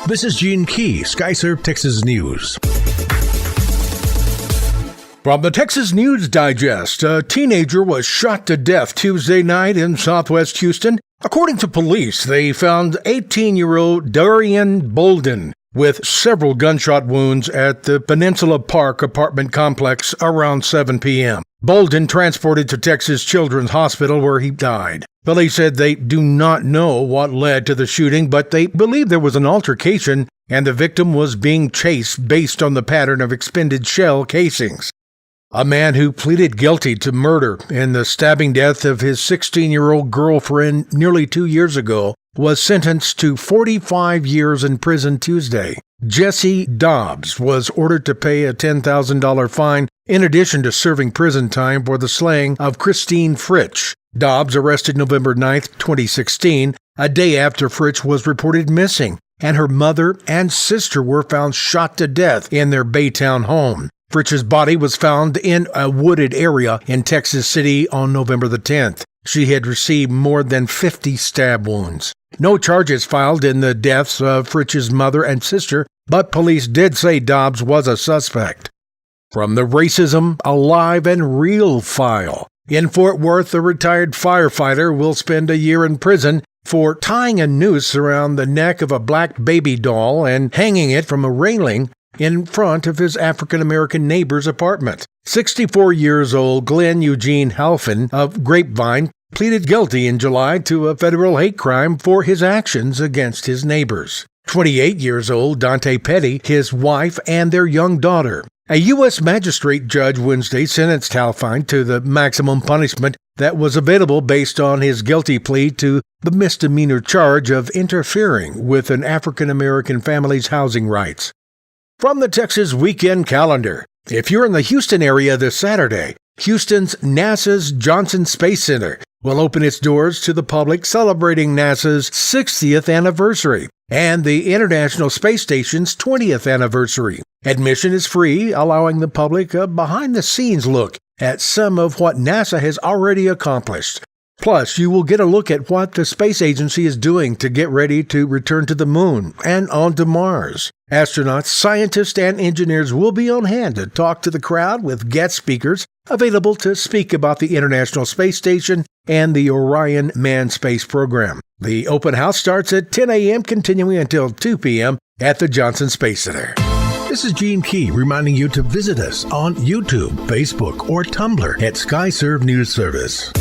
This is Gene Key, Skyserve, Texas News. From the Texas News Digest, a teenager was shot to death Tuesday night in southwest Houston. According to police, they found 18-year-old Darian Bolden with several gunshot wounds at the Peninsula Park apartment complex around 7 p.m. Bolden transported to Texas Children's Hospital where he died. Police said they do not know what led to the shooting, but they believe there was an altercation and the victim was being chased based on the pattern of expended shell casings. A man who pleaded guilty to murder in the stabbing death of his 16-year-old girlfriend nearly 2 years ago was sentenced to 45 years in prison Tuesday. Jesse Dobbs was ordered to pay a $10,000 fine in addition to serving prison time for the slaying of Christine Fritsch. Dobbs arrested November 9, 2016, a day after Fritsch was reported missing, and her mother and sister were found shot to death in their Baytown home. Fritsch's body was found in a wooded area in Texas City on November the 10th. She had received more than 50 stab wounds. No charges filed in the deaths of Fritsch's mother and sister, but police did say Dobbs was a suspect. From the Racism Alive and Real file. In Fort Worth, a retired firefighter will spend a year in prison for tying a noose around the neck of a black baby doll and hanging it from a railing in front of his African-American neighbor's apartment. 64 years old Glenn Eugene Halfin of Grapevine pleaded guilty in July to a federal hate crime for his actions against his neighbors. 28 years old Dante Petty, his wife, and their young daughter. A U.S. magistrate judge Wednesday sentenced Halfin to the maximum punishment that was available based on his guilty plea to the misdemeanor charge of interfering with an African-American family's housing rights. From the Texas Weekend Calendar, if you're in the Houston area this Saturday, Houston's NASA's Johnson Space Center will open its doors to the public celebrating NASA's 60th anniversary and the International Space Station's 20th anniversary. Admission is free, allowing the public a behind-the-scenes look at some of what NASA has already accomplished. Plus, you will get a look at what the space agency is doing to get ready to return to the moon and onto Mars. Astronauts, scientists, and engineers will be on hand to talk to the crowd with guest speakers available to speak about the International Space Station and the Orion manned space program. The open house starts at 10 a.m., continuing until 2 p.m. at the Johnson Space Center. This is Gene Key reminding you to visit us on YouTube, Facebook, or Tumblr at Skyserve News Service.